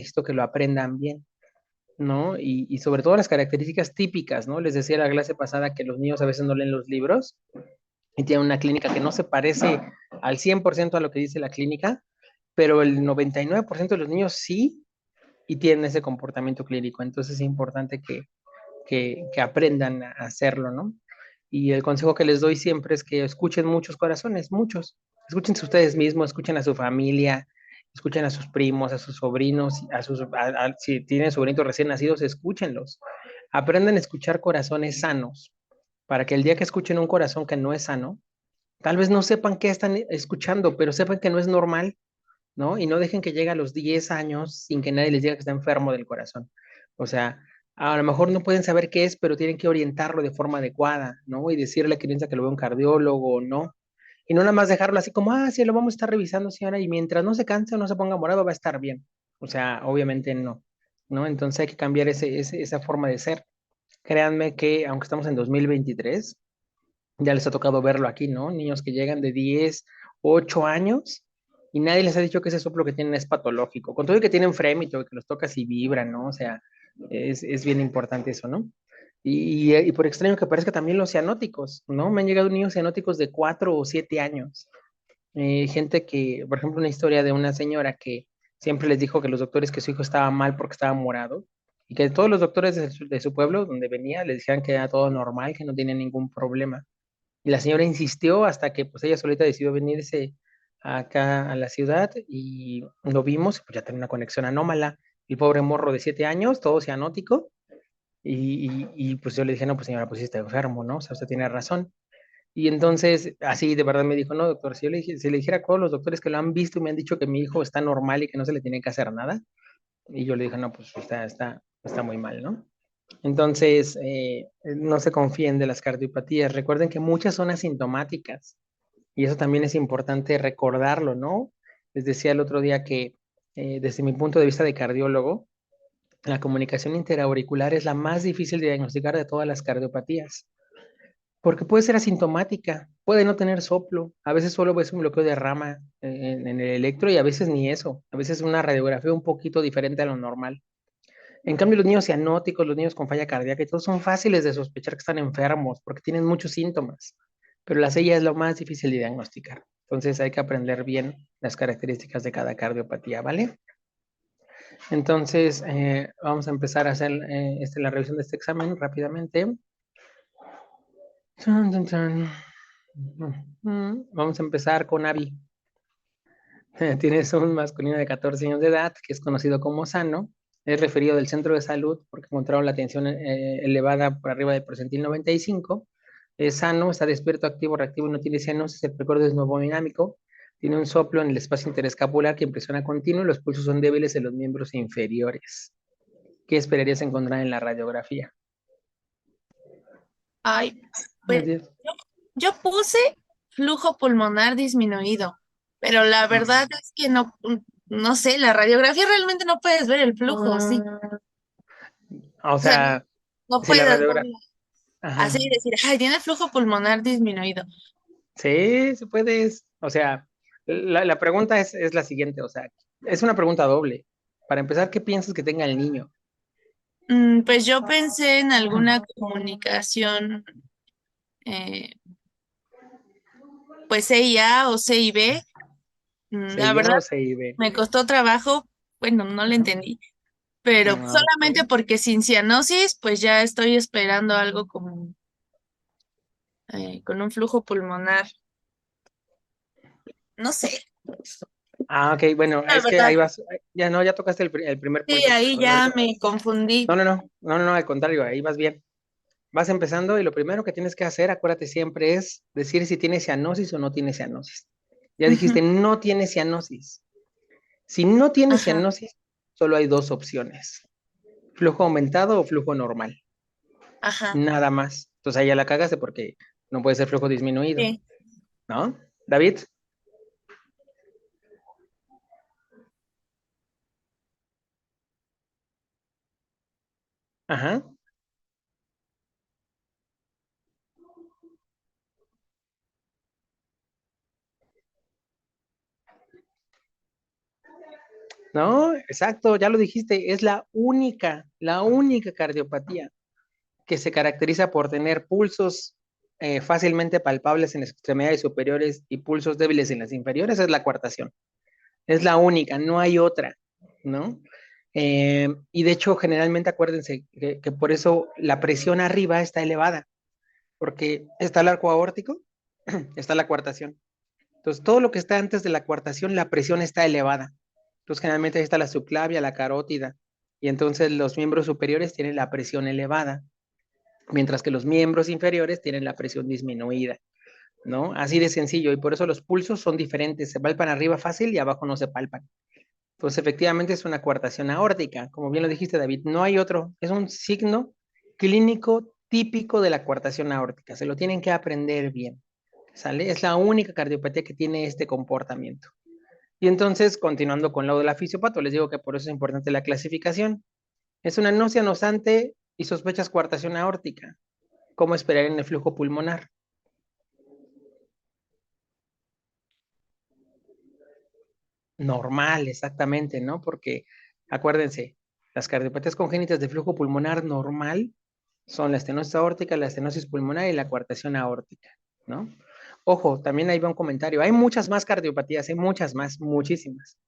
esto que lo aprendan bien, ¿no? Y sobre todo las características típicas, ¿no? Les decía la clase pasada que los niños a veces no leen los libros y tienen una clínica que no se parece al 100% a lo que dice la clínica, pero el 99% de los niños sí y tienen ese comportamiento clínico. Entonces es importante que aprendan a hacerlo, ¿no? Y el consejo que les doy siempre es que escuchen muchos corazones, muchos. Escúchense ustedes mismos, escuchen a su familia, escuchen a sus primos, a sus sobrinos, si tienen sobrinitos recién nacidos, escúchenlos. Aprendan a escuchar corazones sanos, para que el día que escuchen un corazón que no es sano, tal vez no sepan qué están escuchando, pero sepan que no es normal, ¿no? Y no dejen que llegue a los 10 años sin que nadie les diga que está enfermo del corazón. O sea, a lo mejor no pueden saber qué es, pero tienen que orientarlo de forma adecuada, ¿no? Y decirle que piensa que lo ve un cardiólogo o no. Y no nada más dejarlo así como, ah, sí, lo vamos a estar revisando, señora, y mientras no se canse o no se ponga morado, va a estar bien. O sea, obviamente no, ¿no? Entonces hay que cambiar esa forma de ser. Créanme que, aunque estamos en 2023, ya les ha tocado verlo aquí, ¿no? Niños que llegan de 10, 8 años y nadie les ha dicho que ese soplo que tienen es patológico. Con todo y que tienen frémito, que los tocas y vibran, ¿no? O sea, es bien importante eso, ¿no? Y por extraño que parezca también los cianóticos, ¿no? Me han llegado niños cianóticos de 4 o 7 años. Gente que, por ejemplo, una historia de una señora que siempre les dijo que los doctores que su hijo estaba mal porque estaba morado y que todos los doctores de su pueblo donde venía le decían que era todo normal, que no tenía ningún problema. Y la señora insistió hasta que pues ella solita decidió venirse acá a la ciudad y lo vimos, y pues ya tenía una conexión anómala. El pobre morro de 7 años, todo cianótico, y pues yo le dije, no, pues señora, pues sí está enfermo, ¿no? O sea, usted tiene razón. Y entonces, así de verdad me dijo, no, doctor, si le dijera a todos los doctores que lo han visto y me han dicho que mi hijo está normal y que no se le tiene que hacer nada, y yo le dije, no, pues está muy mal, ¿no? Entonces, no se confíen de las cardiopatías. Recuerden que muchas son asintomáticas y eso también es importante recordarlo, ¿no? Les decía el otro día que desde mi punto de vista de cardiólogo, la comunicación interauricular es la más difícil de diagnosticar de todas las cardiopatías, porque puede ser asintomática, puede no tener soplo, a veces solo es un bloqueo de rama en el electro y a veces ni eso, a veces una radiografía un poquito diferente a lo normal. En cambio, los niños cianóticos, los niños con falla cardíaca y todos son fáciles de sospechar que están enfermos porque tienen muchos síntomas, pero la sella es lo más difícil de diagnosticar. Entonces hay que aprender bien las características de cada cardiopatía, ¿vale? Entonces vamos a empezar a hacer la revisión de este examen rápidamente. Chun, chun, chun. Vamos a empezar con Abby. Tienes un masculino de 14 años de edad que es conocido como sano. Es referido del centro de salud porque encontraron la tensión elevada por arriba del percentil 95. Es sano, está despierto, activo, reactivo y no tiene cianosis. El precordio es nuevo dinámico. Tiene un soplo en el espacio interescapular que impresiona continuo y los pulsos son débiles en los miembros inferiores. ¿Qué esperarías encontrar en la radiografía? Ay, Ay, pues Dios. yo, yo puse flujo pulmonar disminuido, pero la verdad es que no, no sé, la radiografía realmente no puedes ver el flujo, sí. O O sea, no, sea, no si la puedes radiografía... verlo así Ajá. y decir, ay, tiene flujo pulmonar disminuido. Sí, se puede. O sea, la pregunta es la siguiente, o sea, es una pregunta doble. Para empezar, ¿qué piensas que tenga el niño? Pues yo pensé en alguna comunicación, eh, pues CIA o CIB. La ¿CIA verdad o CIB? me costó trabajo, bueno, no le entendí, pero Ah, solamente ok. porque sin cianosis, pues ya estoy esperando algo como con un flujo pulmonar. No sé, Ok, bueno, la es que ahí verdad. vas, ya no, ya tocaste el primer Sí, punto. ahí ya me confundí. No, no, no, no, no, no, al contrario, ahí vas bien. Vas empezando y lo primero que tienes que hacer, acuérdate siempre, es decir si tiene cianosis o no tiene cianosis. Ya Ujú. dijiste, no tiene cianosis. Si no tiene Ajá, cianosis, solo hay dos opciones, flujo aumentado o flujo normal. ajá. Nada más. Entonces ahí ya la cagaste porque no puede ser flujo disminuido, Sí. ¿no? David, ajá. ¿no? Exacto, ya lo dijiste, es la única cardiopatía que se caracteriza por tener pulsos fácilmente palpables en las extremidades superiores y pulsos débiles en las inferiores, es la coartación. Es la única, no hay otra, ¿no? Y de hecho, generalmente acuérdense que por eso la presión arriba está elevada, porque está el arco aórtico, está la coartación. Entonces, todo lo que está antes de la coartación, la presión está elevada. Entonces, generalmente ahí está la subclavia, la carótida, y entonces los miembros superiores tienen la presión elevada, mientras que los miembros inferiores tienen la presión disminuida, ¿no? Así de sencillo, y por eso los pulsos son diferentes, se palpan arriba fácil y abajo no se palpan. Pues efectivamente es una coartación aórtica, como bien lo dijiste, David, no hay otro, es un signo clínico típico de la coartación aórtica, se lo tienen que aprender bien, ¿sale? Es la única cardiopatía que tiene este comportamiento. Y entonces, continuando con lo de la fisiopato, les digo que por eso es importante la clasificación. Es una náusea nosante y sospechas coartación aórtica. ¿Cómo esperar en el flujo pulmonar? Normal, exactamente, ¿no? Porque acuérdense, las cardiopatías congénitas de flujo pulmonar normal son la estenosis aórtica, la estenosis pulmonar y la coartación aórtica, ¿no? Ojo, también ahí va un comentario. Hay muchas más cardiopatías, hay muchas más, muchísimas,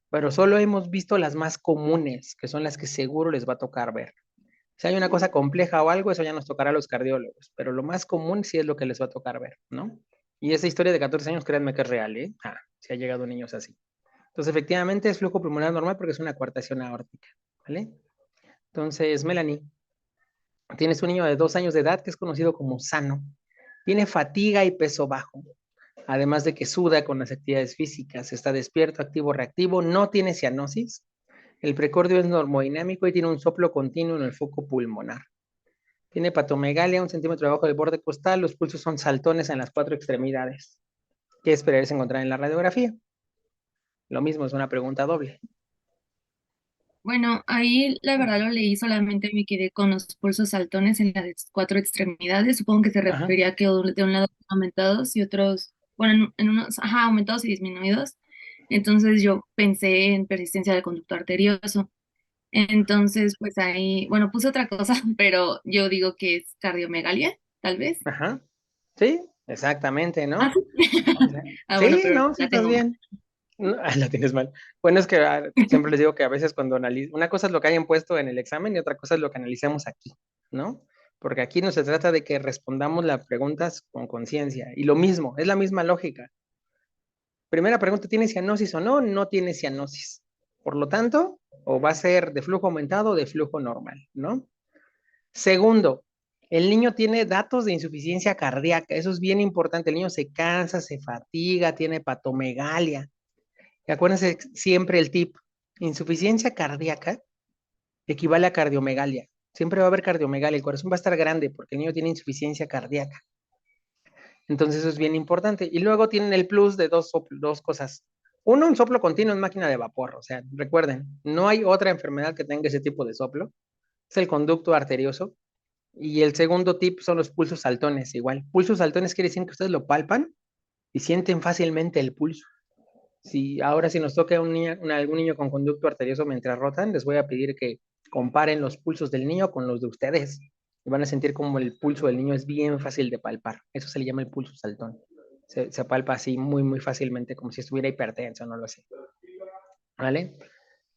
pero solo hemos visto las más comunes, que son las que seguro les va a tocar ver. Si hay una cosa compleja o algo, eso ya nos tocará a los cardiólogos, pero lo más común sí es lo que les va a tocar ver, ¿no? Y esa historia de 14 años, créanme que es real, ¿eh? Ah, si ha llegado niños así. Entonces, efectivamente, es flujo pulmonar normal porque es una coartación aórtica, ¿vale? Entonces, Melanie, tienes un niño de 2 años de edad que es conocido como sano. Tiene fatiga y peso bajo, además de que suda con las actividades físicas, está despierto, activo, reactivo, no tiene cianosis. El precordio es normodinámico y tiene un soplo continuo en el foco pulmonar. Tiene patomegalia, 1 centímetro debajo del borde costal, los pulsos son saltones en las 4 extremidades. ¿Qué esperarías encontrar en la radiografía? Lo mismo, es una pregunta doble. Bueno, ahí la verdad lo leí, solamente me quedé con los pulsos saltones en las cuatro extremidades. Supongo que se Ajá. refería a que de un lado aumentados y otros, bueno, en unos, ajá, aumentados y disminuidos. Entonces yo pensé en persistencia del conducto arterioso. Entonces, pues ahí, bueno, puse otra cosa, pero yo digo que es cardiomegalia, tal vez. Ajá. Sí, exactamente, Ah, ¿no? sí. Bueno, Sí, pero no, sí la estás tengo mal. bien. No, la tienes mal. Bueno, es que siempre les digo que a veces cuando analizo, una cosa es lo que hayan puesto en el examen y otra cosa es lo que analicemos aquí, ¿no? Porque aquí no se trata de que respondamos las preguntas con conciencia. Y lo mismo, es la misma lógica. Primera pregunta, ¿tiene cianosis o no? No tiene cianosis. Por lo tanto, o va a ser de flujo aumentado o de flujo normal, ¿no? Segundo, el niño tiene datos de insuficiencia cardíaca. Eso es bien importante. El niño se cansa, se fatiga, tiene patomegalia. Y acuérdense siempre el tip, insuficiencia cardíaca equivale a cardiomegalia. Siempre va a haber cardiomegalia, el corazón va a estar grande porque el niño tiene insuficiencia cardíaca. Entonces eso es bien importante. Y luego tienen el plus de dos cosas. Uno, un soplo continuo en máquina de vapor. O sea, recuerden, no hay otra enfermedad que tenga ese tipo de soplo. Es el conducto arterioso. Y el segundo tip son los pulsos saltones, igual. Pulsos saltones quiere decir que ustedes lo palpan y sienten fácilmente el pulso. Si ahora si nos toca algún niño con conducto arterioso mientras rotan, les voy a pedir que comparen los pulsos del niño con los de ustedes. Y van a sentir como el pulso del niño es bien fácil de palpar. Eso se le llama el pulso saltón. Se palpa así muy, muy fácilmente, como si estuviera hipertenso, no lo sé. ¿Vale?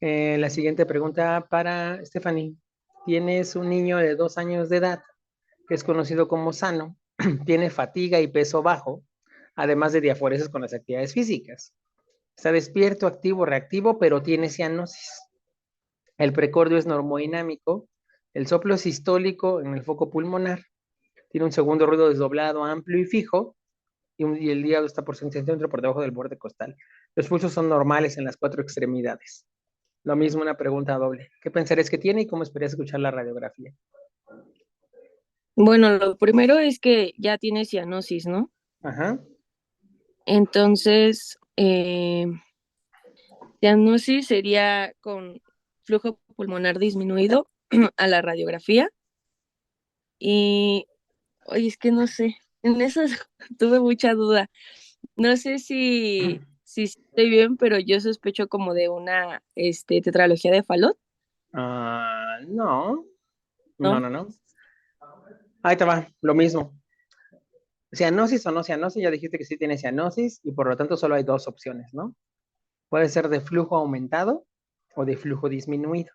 La siguiente pregunta para Stephanie. Tienes un niño de 2 años de edad que es conocido como sano, tiene fatiga y peso bajo, además de diaforesis con las actividades físicas. Está despierto, activo, reactivo, pero tiene cianosis. El precordio es normodinámico. El soplo es sistólico en el foco pulmonar. Tiene un segundo ruido desdoblado, amplio y fijo. Y el hígado está por centímetro por debajo del borde costal. Los pulsos son normales en las 4 extremidades. Lo mismo, una pregunta doble. ¿Qué pensarías que tiene y cómo esperarías escuchar la radiografía? Bueno, lo primero es que ya tiene cianosis, ¿no? Ajá. Entonces, cianosis sería con flujo pulmonar disminuido a la radiografía. Y, oye, es que no sé, en eso tuve mucha duda. No sé sí estoy bien, pero yo sospecho como de una tetralogía de Fallot, No, no, ¿no? no, no. Ahí te va, lo mismo. Cianosis o no cianosis, ya dijiste que sí tiene cianosis y por lo tanto solo hay dos opciones, ¿no? Puede ser de flujo aumentado o de flujo disminuido.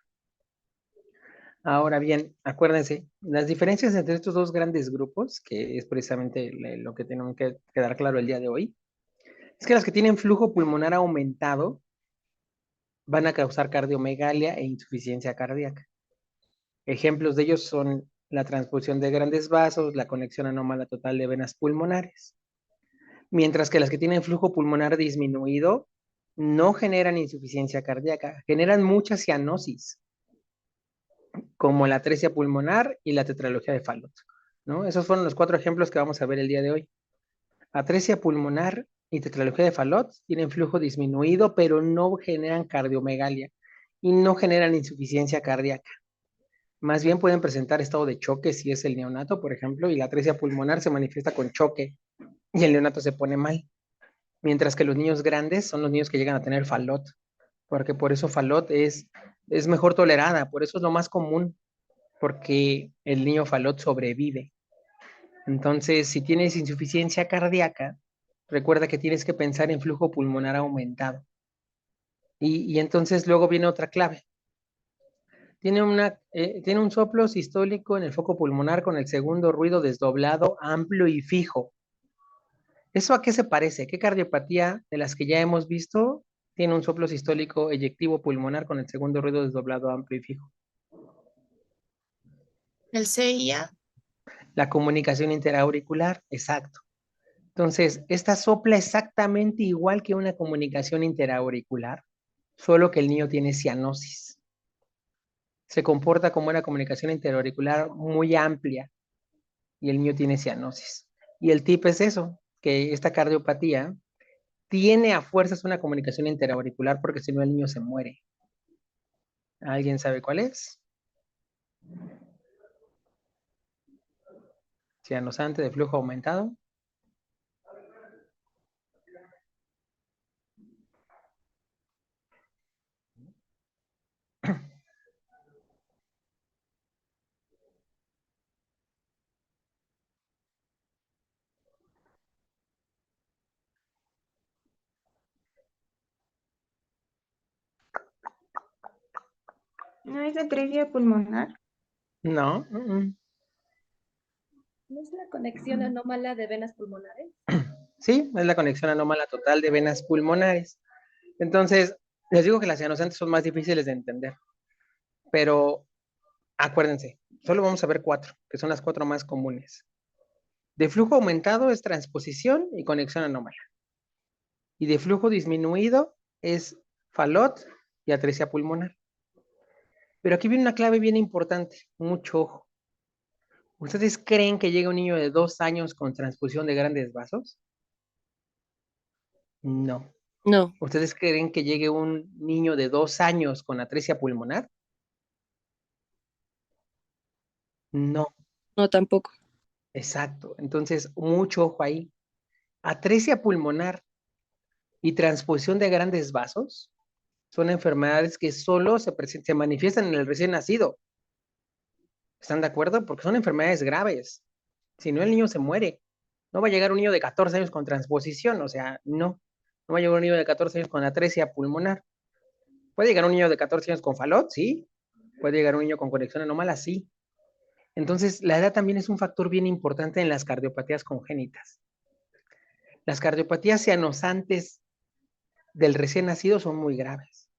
Ahora bien, acuérdense, las diferencias entre estos dos grandes grupos, que es precisamente lo que tenemos que quedar claro el día de hoy, es que las que tienen flujo pulmonar aumentado van a causar cardiomegalia e insuficiencia cardíaca. Ejemplos de ellos son la transfusión de grandes vasos, la conexión anómala total de venas pulmonares. Mientras que las que tienen flujo pulmonar disminuido no generan insuficiencia cardíaca, generan mucha cianosis, como la atresia pulmonar y la tetralogía de Fallot, ¿no? Esos fueron los 4 ejemplos que vamos a ver el día de hoy. Atresia pulmonar y tetralogía de Fallot tienen flujo disminuido, pero no generan cardiomegalia y no generan insuficiencia cardíaca. Más bien pueden presentar estado de choque si es el neonato, por ejemplo, y la atresia pulmonar se manifiesta con choque y el neonato se pone mal. Mientras que los niños grandes son los niños que llegan a tener Fallot, porque por eso Fallot es mejor tolerada, por eso es lo más común, porque el niño Fallot sobrevive. Entonces, si tienes insuficiencia cardíaca, recuerda que tienes que pensar en flujo pulmonar aumentado. Y entonces luego viene otra clave. Tiene un soplo sistólico en el foco pulmonar con el segundo ruido desdoblado, amplio y fijo. ¿Eso a qué se parece? ¿Qué cardiopatía de las que ya hemos visto tiene un soplo sistólico eyectivo pulmonar con el segundo ruido desdoblado, amplio y fijo? El CIA. La comunicación interauricular, exacto. Entonces, esta sopla exactamente igual que una comunicación interauricular, solo que el niño tiene cianosis. Se comporta como una comunicación interauricular muy amplia y el niño tiene cianosis. Y el tip es eso, que esta cardiopatía tiene a fuerzas una comunicación interauricular porque si no el niño se muere. ¿Alguien sabe cuál es? Cianosante de flujo aumentado. ¿No es atresia pulmonar? No. ¿No es la conexión anómala de venas pulmonares? Sí, es la conexión anómala total de venas pulmonares. Entonces, les digo que las cianosantes son más difíciles de entender, pero acuérdense, solo vamos a ver 4, que son las 4 más comunes. De flujo aumentado es transposición y conexión anómala. Y de flujo disminuido es Fallot y atresia pulmonar. Pero aquí viene una clave bien importante, mucho ojo. ¿Ustedes creen que llega un niño de 2 años con transfusión de grandes vasos? No. No, ¿Ustedes creen que llegue un niño de 2 años con atresia pulmonar? No, no tampoco. exacto. Entonces, mucho ojo ahí. Atresia pulmonar y transfusión de grandes vasos son enfermedades que solo se manifiestan en el recién nacido. ¿Están de acuerdo? Porque son enfermedades graves. Si no, el niño se muere. No va a llegar un niño de 14 años con transposición, o sea, no. No va a llegar un niño de 14 años con atresia pulmonar. ¿Puede llegar un niño de 14 años con Fallot? Sí. ¿Puede llegar un niño con conexión anómala? Sí. Entonces, la edad también es un factor bien importante en las cardiopatías congénitas. Las cardiopatías cianosantes del recién nacido son muy graves.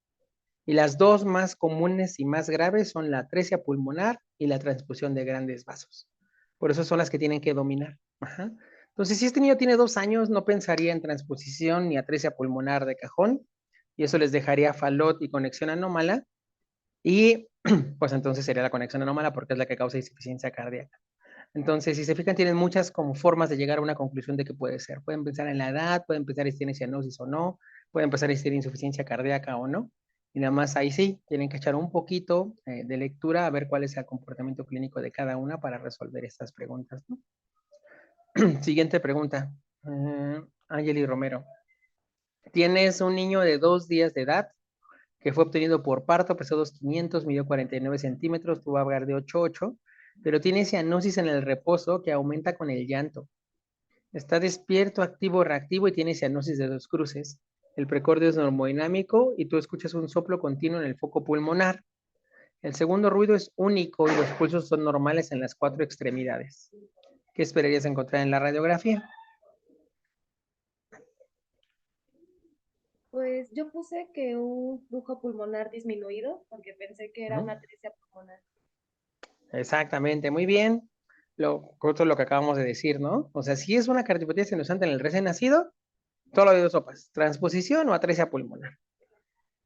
Y las dos más comunes y más graves son la atresia pulmonar y la transfusión de grandes vasos. Por eso son las que tienen que dominar. Ajá. Entonces, si este niño tiene 2 años, no pensaría en transposición ni atresia pulmonar de cajón, y eso les dejaría Fallot y conexión anómala, y pues entonces sería la conexión anómala porque es la que causa insuficiencia cardíaca. Entonces, si se fijan, tienen muchas como formas de llegar a una conclusión de qué puede ser. Pueden pensar en la edad, pueden pensar si tiene cianosis o no, pueden pensar si tiene insuficiencia cardíaca o no. Y nada más ahí sí, tienen que echar un poquito de lectura a ver cuál es el comportamiento clínico de cada una para resolver estas preguntas, ¿no? Siguiente pregunta. Angeli Romero. Tienes un niño de 2 días de edad que fue obtenido por parto, pesó 2,500, midió 49 centímetros, tuvo Apgar de 8,8, pero tiene cianosis en el reposo que aumenta con el llanto. Está despierto, activo, reactivo y tiene cianosis de 2 cruces. El precordio es normodinámico y tú escuchas un soplo continuo en el foco pulmonar. El segundo ruido es único y los pulsos son normales en las 4 extremidades. ¿Qué esperarías encontrar en la radiografía? Pues yo puse que un flujo pulmonar disminuido, porque pensé que era una atresia pulmonar. Exactamente, muy bien. Justo lo que acabamos de decir, ¿no? O sea, si es una cardiopatía sinusante en el recién nacido, todo lo de dos sopas, transposición o atresia pulmonar.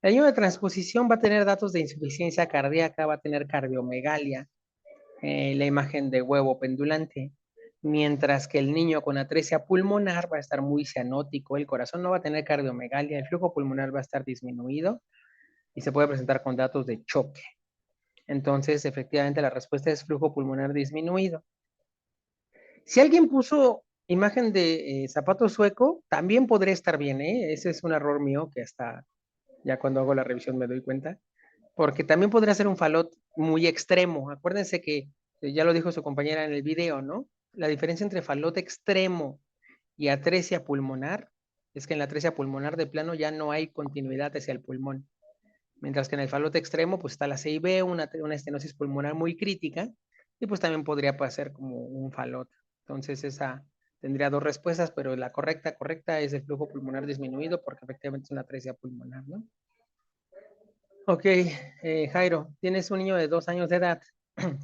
El niño de transposición va a tener datos de insuficiencia cardíaca, va a tener cardiomegalia, la imagen de huevo pendulante, mientras que el niño con atresia pulmonar va a estar muy cianótico, el corazón no va a tener cardiomegalia, el flujo pulmonar va a estar disminuido y se puede presentar con datos de choque. Entonces, efectivamente, la respuesta es flujo pulmonar disminuido. Si alguien puso imagen de zapato sueco, también podría estar bien, ¿eh? Ese es un error mío que hasta ya cuando hago la revisión me doy cuenta, porque también podría ser un falot muy extremo. Acuérdense que ya lo dijo su compañera en el video, ¿no? La diferencia entre falot extremo y atresia pulmonar es que en la atresia pulmonar de plano ya no hay continuidad hacia el pulmón. Mientras que en el falot extremo pues está la CIB, una estenosis pulmonar muy crítica, y pues también podría pasar como un falot. Entonces esa tendría dos respuestas, pero la correcta es el flujo pulmonar disminuido porque efectivamente es una atresia pulmonar, ¿no? Ok, Jairo, tienes un niño de 2 años de edad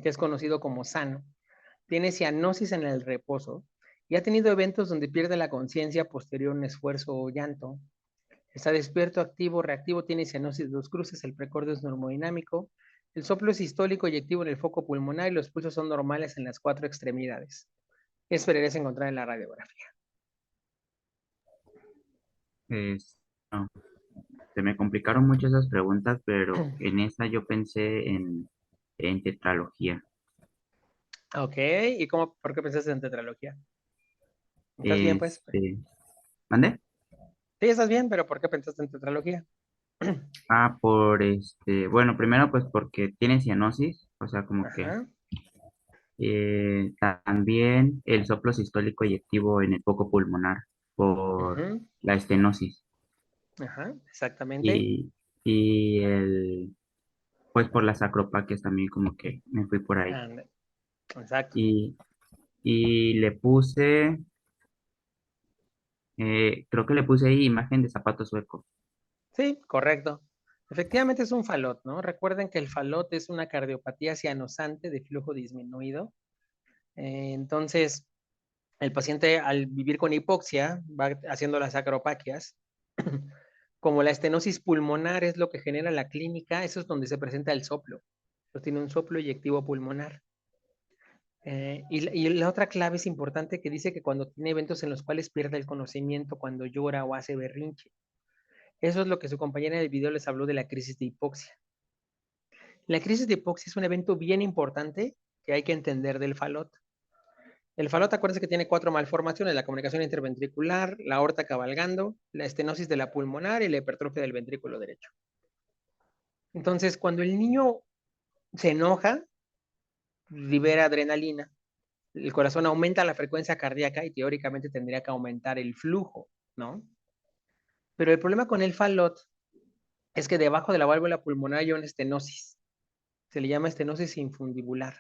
que es conocido como sano. Tiene cianosis en el reposo y ha tenido eventos donde pierde la conciencia posterior a un esfuerzo o llanto. Está despierto, activo, reactivo, tiene cianosis de 2 cruces, el precordio es normodinámico, el soplo es sistólico y activo en el foco pulmonar y los pulsos son normales en las 4 extremidades. ¿Qué esperarías encontrar en la radiografía? No, se me complicaron mucho esas preguntas, pero en esa yo pensé en tetralogía. Ok, ¿y por qué pensaste en tetralogía? ¿Estás bien, pues? ¿Mande? Sí, estás bien, pero ¿por qué pensaste en tetralogía? Bueno, primero pues porque tiene cianosis, o sea, como que Ajá, también el soplo sistólico y activo en el foco pulmonar por ujú, la estenosis ajá, exactamente. y, pues por las acropaquias también como que me fui por ahí. Ande- Exacto. Y, y le puse, creo que le puse ahí imagen de zapato sueco. Sí, correcto. Efectivamente es un falot, ¿no? Recuerden que el falot es una cardiopatía cianosante de flujo disminuido. Entonces, el paciente al vivir con hipoxia va haciendo las acropaquias. Como la estenosis pulmonar es lo que genera la clínica, eso es donde se presenta el soplo. Pues tiene un soplo eyectivo pulmonar. Y la otra clave es importante que dice que cuando tiene eventos en los cuales pierde el conocimiento, cuando llora o hace berrinche. Eso es lo que su compañera en el video les habló de la crisis de hipoxia. La crisis de hipoxia es un evento bien importante que hay que entender del falot. El falot, acuérdense que tiene 4 malformaciones: la comunicación interventricular, la aorta cabalgando, la estenosis de la pulmonar y la hipertrofia del ventrículo derecho. Entonces, cuando el niño se enoja, libera adrenalina, el corazón aumenta la frecuencia cardíaca y teóricamente tendría que aumentar el flujo, ¿no? Pero el problema con el falot es que debajo de la válvula pulmonar hay una estenosis. Se le llama estenosis infundibular.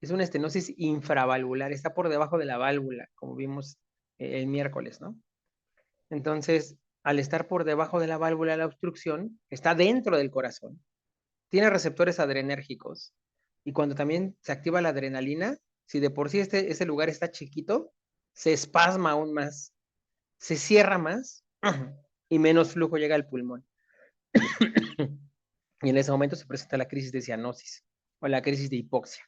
Es una estenosis infravalvular, está por debajo de la válvula, como vimos el miércoles, ¿no? Entonces, al estar por debajo de la válvula, la obstrucción está dentro del corazón. Tiene receptores adrenérgicos. Y cuando también se activa la adrenalina, si de por sí ese lugar está chiquito, se espasma aún más, se cierra más y menos flujo llega al pulmón. Y en ese momento se presenta la crisis de cianosis o la crisis de hipoxia.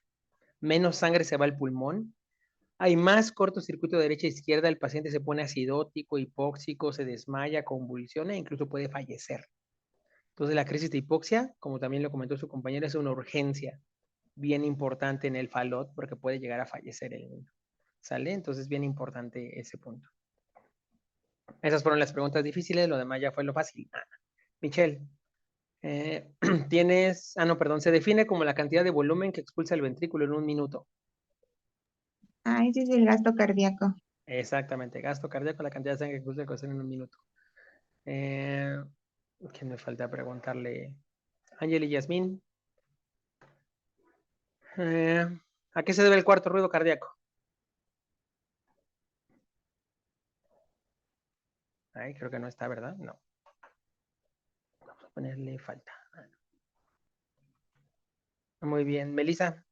Menos sangre se va al pulmón, hay más cortocircuito de derecha e izquierda, el paciente se pone acidótico, hipóxico, se desmaya, convulsiona e incluso puede fallecer. Entonces la crisis de hipoxia, como también lo comentó su compañera, es una urgencia bien importante en el falot porque puede llegar a fallecer el niño. ¿Sale? Entonces es bien importante ese punto. Esas fueron las preguntas difíciles, lo demás ya fue lo fácil. Michelle, no, perdón, se define como la cantidad de volumen que expulsa el ventrículo en un minuto. Ah, ese es el gasto cardíaco. Exactamente, gasto cardíaco, la cantidad de sangre que expulsa el corazón en un minuto. ¿Quién me falta preguntarle? Ángel y Yasmín. ¿A qué se debe el cuarto ruido cardíaco? Ay, creo que no está, ¿verdad? No. Vamos a ponerle falta. Muy bien. Melissa,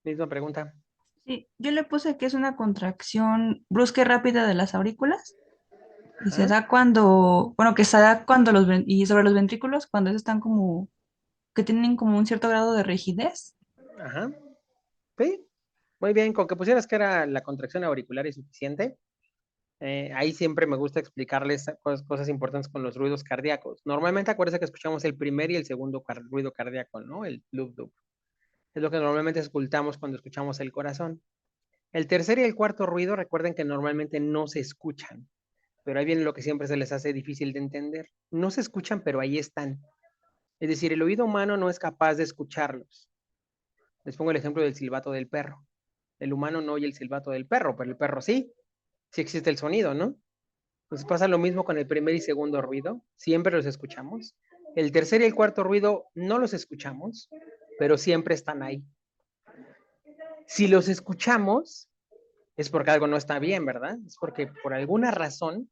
misma pregunta. Sí, yo le puse que es una contracción brusca y rápida de las aurículas y se Ajá. da cuando, bueno, que se da cuando y sobre los ventrículos, cuando esos están como, que tienen como un cierto grado de rigidez. Ajá. Sí. Muy bien. Con que pusieras que era la contracción auricular y suficiente. Ahí siempre me gusta explicarles cosas importantes con los ruidos cardíacos. Normalmente acuérdense que escuchamos el primer y el segundo ruido cardíaco, ¿no? El dub dub. Es lo que normalmente escuchamos cuando escuchamos el corazón. El tercer y el cuarto ruido, recuerden que normalmente no se escuchan, pero ahí viene lo que siempre se les hace difícil de entender. No se escuchan, pero ahí están. Es decir, el oído humano no es capaz de escucharlos. Les pongo el ejemplo del silbato del perro. El humano no oye el silbato del perro, pero el perro sí. Sí existe el sonido, ¿no? Pues pasa lo mismo con el primer y segundo ruido. Siempre los escuchamos. El tercer y el cuarto ruido no los escuchamos, pero siempre están ahí. Si los escuchamos, es porque algo no está bien, ¿verdad? Es porque por alguna razón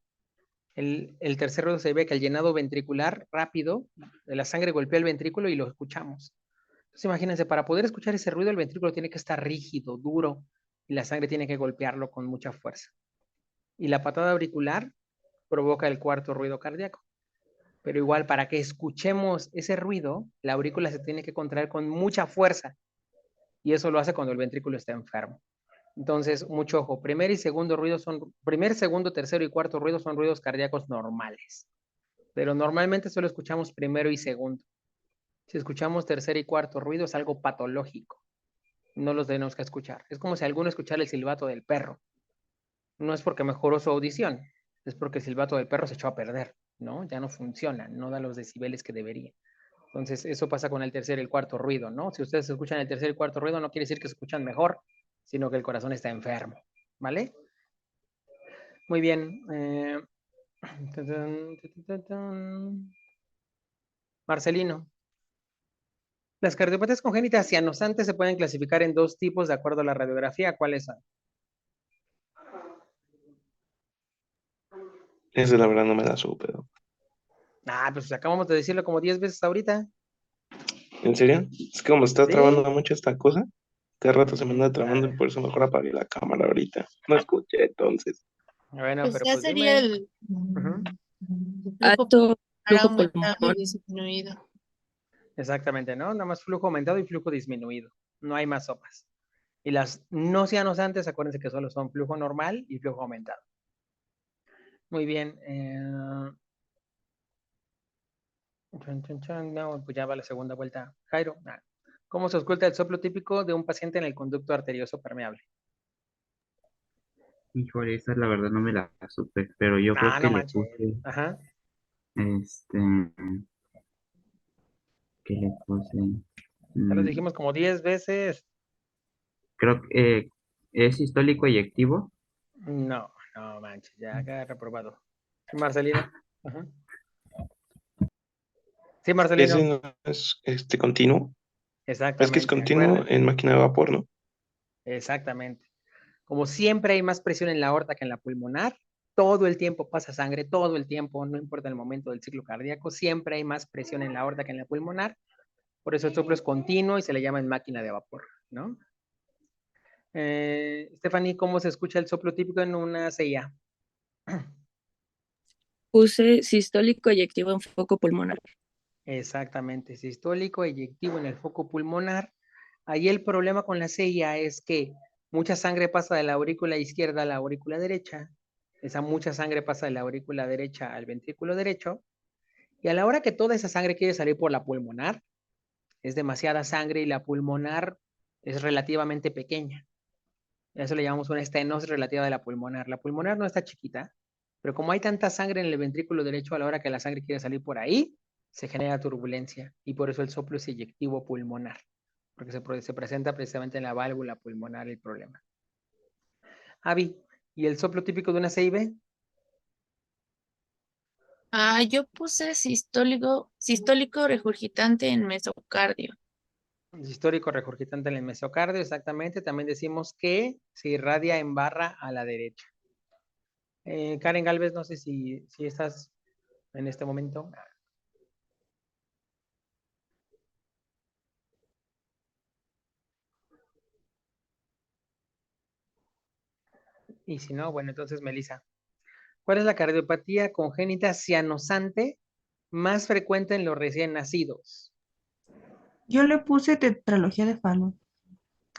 el tercer ruido se ve que el llenado ventricular rápido de la sangre golpea el ventrículo y lo escuchamos. Entonces imagínense, para poder escuchar ese ruido, el ventrículo tiene que estar rígido, duro, y la sangre tiene que golpearlo con mucha fuerza. Y la patada auricular provoca el cuarto ruido cardíaco. Pero igual, para que escuchemos ese ruido, la aurícula se tiene que contraer con mucha fuerza. Y eso lo hace cuando el ventrículo está enfermo. Entonces, mucho ojo. Primer, segundo, tercero y cuarto ruido son ruidos cardíacos normales. Pero normalmente solo escuchamos primero y segundo. Si escuchamos tercer y cuarto ruido es algo patológico. No los tenemos que escuchar. Es como si alguno escuchara el silbato del perro. No es porque mejoró su audición, es porque el silbato del perro se echó a perder, ¿no? Ya no funciona, no da los decibeles que debería. Entonces, eso pasa con el tercer y el cuarto ruido, ¿no? Si ustedes escuchan el tercer y el cuarto ruido, no quiere decir que se escuchan mejor, sino que el corazón está enfermo, ¿vale? Muy bien. Marcelino. Las cardiopatías congénitas cianosantes se pueden clasificar en dos tipos de acuerdo a la radiografía. ¿Cuáles son? Esa la verdad no me la supe. Pues acabamos de decirlo como 10 veces ahorita. ¿En serio? Es que como está trabando Sí. mucho esta cosa, cada rato se me anda trabando y por eso mejor apagué la cámara ahorita. No escuché entonces. Bueno, Pues pero ya pues sería dime. el flujo Alto pulmonar flujo aumentado y pulmonar. disminuido. Exactamente, ¿no? Nada más flujo aumentado y flujo disminuido. No hay más sopas. Y las no cianosantes, acuérdense que solo son flujo normal y flujo aumentado. Muy bien. No, pues ya va la segunda vuelta. Jairo, ¿cómo se oculta el soplo típico de un paciente en el conducto arterioso permeable? Híjole, esa la verdad no me la supe, pero yo creo que No le manches. puse, Ajá. este, ¿qué le puse? Ya lo Mm, dijimos como 10 veces. creo que es sistólico eyectivo. No manches, ya acá reprobado. Sí, Marcelino. Ajá. Sí, Ese Marcelino. no es continuo. Es que es Exactamente, continuo acuérdate. en máquina de vapor, ¿no? Exactamente. Como siempre hay más presión en la aorta que en la pulmonar, todo el tiempo pasa sangre, todo el tiempo, no importa el momento del ciclo cardíaco, siempre hay más presión en la aorta que en la pulmonar. Por eso el soplo es continuo y se le llama en máquina de vapor, ¿no? Stephanie, ¿cómo se escucha el soplo típico en una CIA? Puse sistólico eyectivo en foco pulmonar. Exactamente, sistólico, eyectivo en el foco pulmonar. Ahí el problema con la CIA es que mucha sangre pasa de la aurícula izquierda a la aurícula derecha. Esa mucha sangre pasa de la aurícula derecha al ventrículo derecho. Y a la hora que toda esa sangre quiere salir por la pulmonar, es demasiada sangre y la pulmonar es relativamente pequeña. A eso le llamamos una estenosis relativa de la pulmonar. La pulmonar no está chiquita, Pero como hay tanta sangre en el ventrículo derecho, a la hora que la sangre quiere salir por ahí, se genera turbulencia y por eso el soplo es eyectivo pulmonar, porque se presenta precisamente en la válvula pulmonar el problema. Avi, ¿y el soplo típico de una CIB? Yo puse sistólico regurgitante en mesocardio. Histórico regurgitante en el mesocardio, exactamente. También decimos que se irradia en barra a la derecha. Karen Galvez, no sé si estás en este momento. Y si no, bueno, entonces Melissa. ¿Cuál es la cardiopatía congénita cianosante más frecuente en los recién nacidos? Yo le puse tetralogía de Fallot.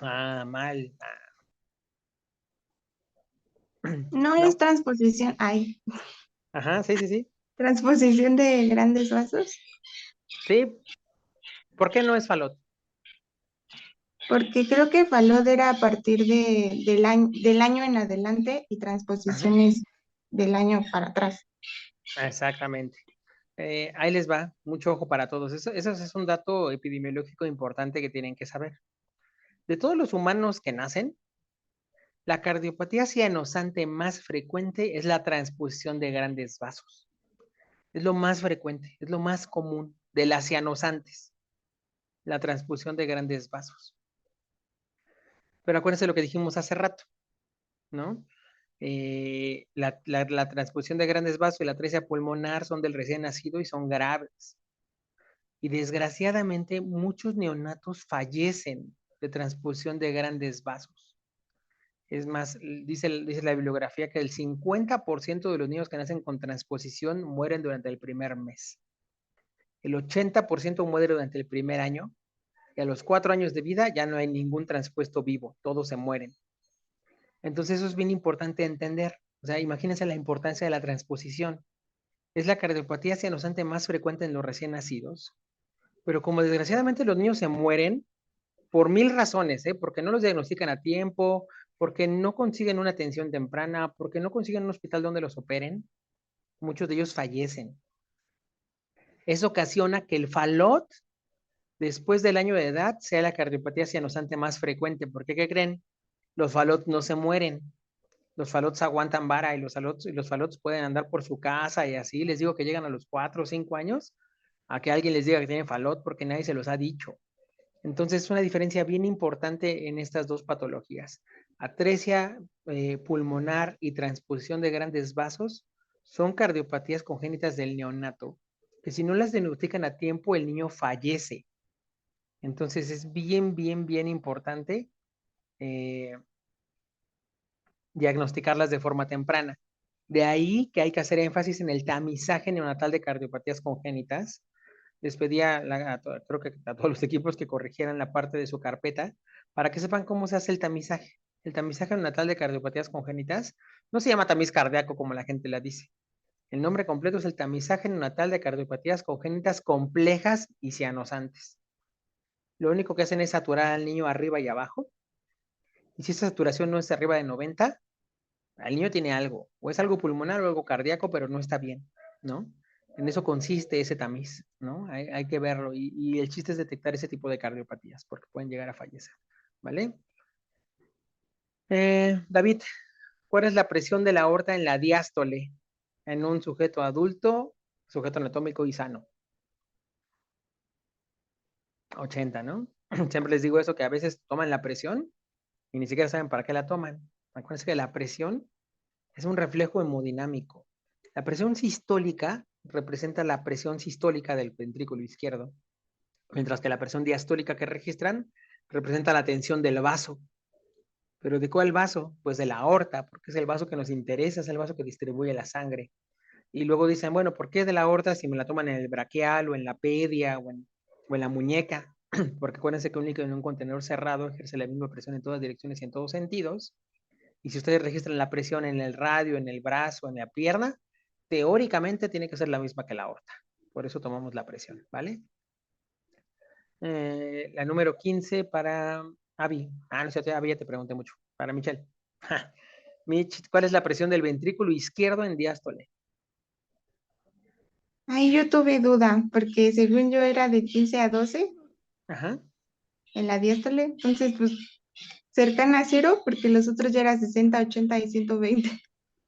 Mal. No No. es transposición, Ajá, sí. transposición de grandes vasos, Sí. ¿Por qué no es Fallot? porque creo que Falod era a partir del año en adelante y Ajá. transposiciones del año para atrás. Exactamente. Ahí les va, mucho ojo para todos. Eso es un dato epidemiológico importante que tienen que saber. De todos los humanos que nacen, la cardiopatía cianosante más frecuente es la transposición de grandes vasos. Es lo más frecuente, es lo más común de las cianosantes, la transfusión de grandes vasos. Pero acuérdense lo que dijimos hace rato, ¿no? La transfusión de grandes vasos y la atresia pulmonar son del recién nacido y son graves. Y desgraciadamente muchos neonatos fallecen de transfusión de grandes vasos. Es más, dice la bibliografía que el 50% de los niños que nacen con transposición mueren durante el primer mes. El 80% muere durante el primer año y a los 4 años de vida ya no hay ningún transpuesto vivo, todos se mueren. Entonces eso es bien importante entender. O sea, imagínense la importancia de la transposición. Es la cardiopatía cianosante más frecuente en los recién nacidos, pero como desgraciadamente los niños se mueren por mil razones, ¿eh? Porque no los diagnostican a tiempo, porque no consiguen una atención temprana, porque no consiguen un hospital donde los operen, muchos de ellos fallecen. Eso ocasiona que el Fallot, después del año de edad, sea la cardiopatía cianosante más frecuente. ¿Por qué? ¿Qué creen? Los Fallot no se mueren. Los Fallots aguantan vara y los Fallots pueden andar por su casa y así. Les digo que llegan a los 4 o 5 años a que alguien les diga que tienen Fallot porque nadie se los ha dicho. Entonces es una diferencia bien importante en estas dos patologías. Atresia pulmonar y transposición de grandes vasos son cardiopatías congénitas del neonato, que si no las diagnostican a tiempo, el niño fallece. Entonces es bien importante diagnosticarlas de forma temprana. De ahí que hay que hacer énfasis en el tamizaje neonatal de cardiopatías congénitas. Les pedía creo que a todos los equipos que corrigieran la parte de su carpeta para que sepan cómo se hace el tamizaje. El tamizaje neonatal de cardiopatías congénitas no se llama tamiz cardíaco como la gente la dice. El nombre completo es el tamizaje neonatal de cardiopatías congénitas complejas y cianosantes. Lo único que hacen es saturar al niño arriba y abajo. Y si esa saturación no es arriba de 90, el niño tiene algo, o es algo pulmonar o algo cardíaco, pero no está bien, ¿no? En eso consiste ese tamiz, ¿no? Hay que verlo y el chiste es detectar ese tipo de cardiopatías porque pueden llegar a fallecer, ¿vale? David, ¿cuál es la presión de la aorta en la diástole en un sujeto adulto, sujeto anatómico y sano? 80, ¿no? Siempre les digo eso, que a veces toman la presión y ni siquiera saben para qué la toman. Acuérdense que la presión es un reflejo hemodinámico. La presión sistólica representa la presión sistólica del ventrículo izquierdo, mientras que la presión diastólica que registran representa la tensión del vaso. ¿Pero de cuál vaso? Pues de la aorta, porque es el vaso que nos interesa, es el vaso que distribuye la sangre. Y luego dicen, bueno, ¿por qué de la aorta si me la toman en el braquial o en la pedia o en la muñeca? Porque acuérdense que un líquido en un contenedor cerrado ejerce la misma presión en todas direcciones y en todos sentidos. Y si ustedes registran la presión en el radio, en el brazo, en la pierna, teóricamente tiene que ser la misma que la aorta. Por eso tomamos la presión, ¿vale? La número 15 para Avi. No sé, Avi ya te pregunté mucho. Para Michelle. Mitch, ¿cuál es la presión del ventrículo izquierdo en diástole? Ay, yo tuve duda, porque según yo era de 15 a 12 Ajá. en la diástole, entonces pues cercana a cero, porque los otros ya era 60, 80 y 120.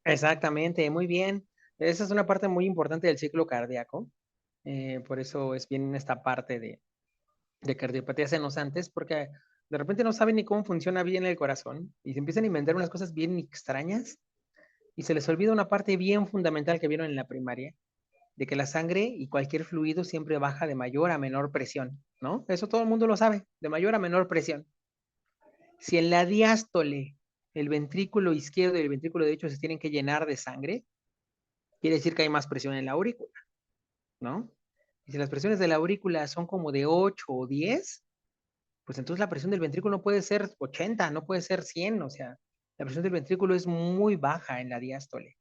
Exactamente, muy bien. Esa es una parte muy importante del ciclo cardíaco. Por eso es bien esta parte de cardiopatía senosantes, porque de repente no saben ni cómo funciona bien el corazón y se empiezan a inventar unas cosas bien extrañas y se les olvida una parte bien fundamental que vieron en la primaria, de que la sangre y cualquier fluido siempre baja de mayor a menor presión, ¿no? Eso todo el mundo lo sabe, de mayor a menor presión. Si en la diástole el ventrículo izquierdo y el ventrículo derecho se tienen que llenar de sangre, quiere decir que hay más presión en la aurícula, ¿no? Y si las presiones de la aurícula son como de 8 o 10, pues entonces la presión del ventrículo no puede ser 80, no puede ser 100, o sea, la presión del ventrículo es muy baja en la diástole,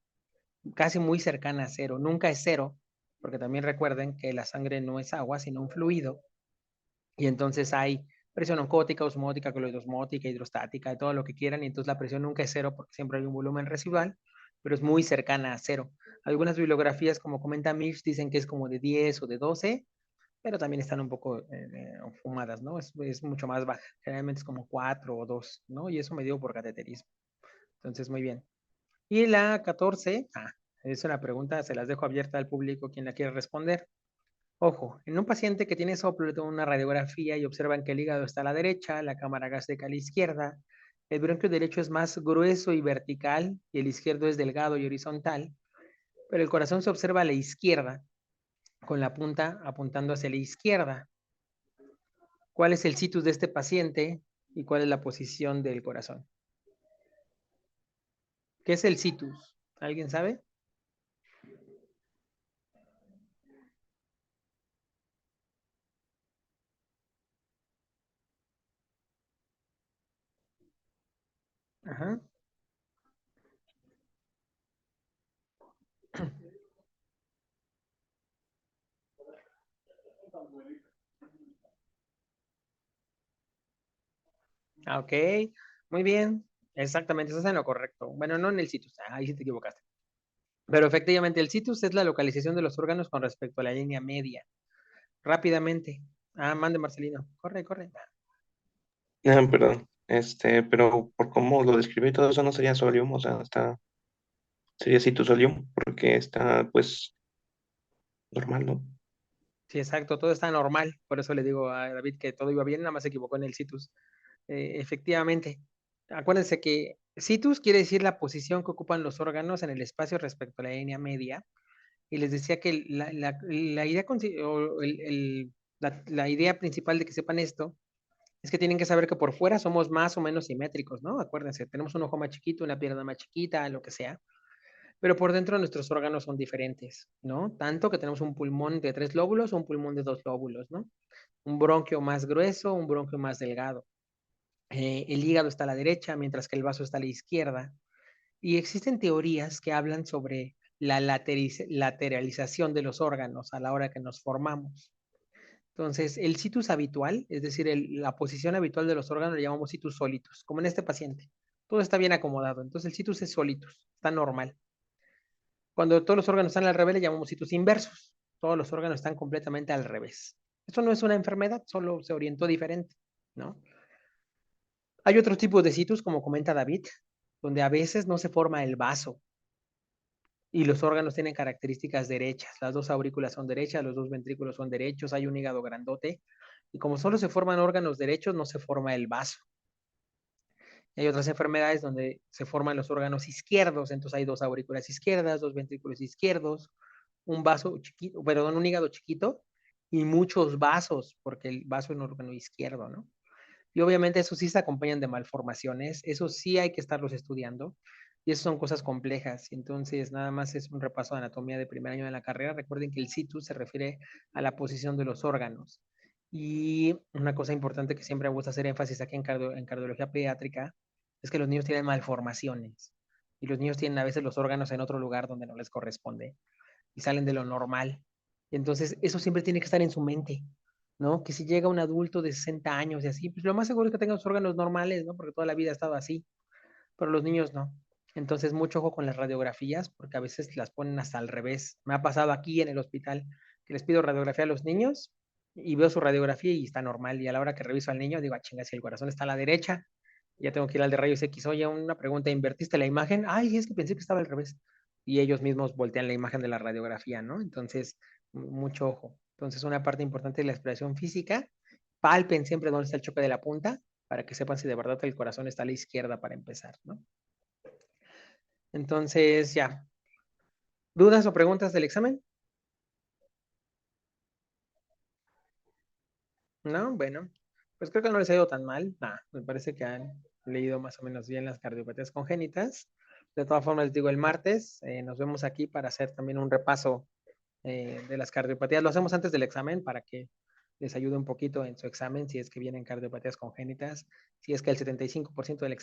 casi muy cercana a cero, nunca es cero, porque también recuerden que la sangre no es agua, sino un fluido, y entonces hay presión oncótica, osmótica, coloidosmótica, hidrostática, y todo lo que quieran, y entonces la presión nunca es cero porque siempre hay un volumen residual, pero es muy cercana a cero. Algunas bibliografías, como comenta Mills, dicen que es como de 10 o de 12, pero también están un poco fumadas, ¿no? Es mucho más baja, generalmente es como 4 o 2, ¿no? Y eso me dio por cateterismo. Entonces, muy bien. Y la 14, es una pregunta, se las dejo abierta al público, quien la quiere responder. Ojo, en un paciente que tiene soplo, le toman una radiografía y observan que el hígado está a la derecha, la cámara gástrica a la izquierda, el bronquio derecho es más grueso y vertical y el izquierdo es delgado y horizontal, pero el corazón se observa a la izquierda, con la punta apuntando hacia la izquierda. ¿Cuál es el situs de este paciente y cuál es la posición del corazón? ¿Qué es el situs? ¿Alguien sabe? Ajá. Ok, muy bien. Exactamente, eso es en lo correcto. Bueno, no en el situs, ahí sí te equivocaste. Pero efectivamente, el situs es la localización de los órganos con respecto a la línea media. Rápidamente. Mande Marcelino. Corre, corre. Perdón. Pero por cómo lo describí todo eso no sería solium, o sea, sería citosolium, porque está pues normal, ¿no? Sí, exacto, todo está normal. Por eso le digo a David que todo iba bien, nada más se equivocó en el situs. Efectivamente. Acuérdense que situs quiere decir la posición que ocupan los órganos en el espacio respecto a la línea media. Y les decía que la idea, la idea principal de que sepan esto es que tienen que saber que por fuera somos más o menos simétricos, ¿no? Acuérdense, tenemos un ojo más chiquito, una pierna más chiquita, lo que sea, pero por dentro nuestros órganos son diferentes, ¿no? Tanto que tenemos un pulmón de 3 lóbulos o un pulmón de 2 lóbulos, ¿no? Un bronquio más grueso, un bronquio más delgado. El hígado está a la derecha, mientras que el vaso está a la izquierda. Y existen teorías que hablan sobre la lateralización de los órganos a la hora que nos formamos. Entonces, el situs habitual, es decir, la posición habitual de los órganos, le llamamos situs solitus, como en este paciente. Todo está bien acomodado. Entonces, el situs es solitus, está normal. Cuando todos los órganos están al revés, le llamamos situs inversus. Todos los órganos están completamente al revés. Esto no es una enfermedad, solo se orientó diferente, ¿no? Hay otros tipos de situs, como comenta David, donde a veces no se forma el vaso y los órganos tienen características derechas. Las dos aurículas son derechas, los dos ventrículos son derechos, hay un hígado grandote. Y como solo se forman órganos derechos, no se forma el vaso. Y hay otras enfermedades donde se forman los órganos izquierdos, entonces hay dos aurículas izquierdas, dos ventrículos izquierdos, un vaso chiquito, perdón, un hígado chiquito y muchos vasos, porque el vaso es un órgano izquierdo, ¿no? Y obviamente eso sí se acompañan de malformaciones, eso sí hay que estarlos estudiando, y eso son cosas complejas. Entonces, nada más es un repaso de anatomía de primer año de la carrera. Recuerden que el situs se refiere a la posición de los órganos. Y una cosa importante que siempre me gusta hacer énfasis aquí en cardiología pediátrica es que los niños tienen malformaciones. Y los niños tienen a veces los órganos en otro lugar donde no les corresponde y salen de lo normal. Y entonces, eso siempre tiene que estar en su mente, ¿no? Que si llega un adulto de 60 años y así, pues lo más seguro es que tenga sus órganos normales, ¿no? Porque toda la vida ha estado así, pero los niños no. Entonces, mucho ojo con las radiografías, porque a veces las ponen hasta al revés. Me ha pasado aquí en el hospital que les pido radiografía a los niños y veo su radiografía y está normal. Y a la hora que reviso al niño, digo, ah, chinga, si el corazón está a la derecha, ya tengo que ir al de rayos X. Oye, una pregunta, ¿invertiste la imagen? Ay, es que pensé que estaba al revés. Y ellos mismos voltean la imagen de la radiografía, ¿no? Entonces, mucho ojo. Entonces, una parte importante de la exploración física, palpen siempre dónde está el choque de la punta para que sepan si de verdad el corazón está a la izquierda para empezar, ¿no? Entonces, ya. ¿Dudas o preguntas del examen? No, bueno, pues creo que no les ha ido tan mal. Nah, me parece que han leído más o menos bien las cardiopatías congénitas. De todas formas, les digo, el martes nos vemos aquí para hacer también un repaso de las cardiopatías. Lo hacemos antes del examen para que les ayude un poquito en su examen si es que vienen cardiopatías congénitas, si es que el 75% del examen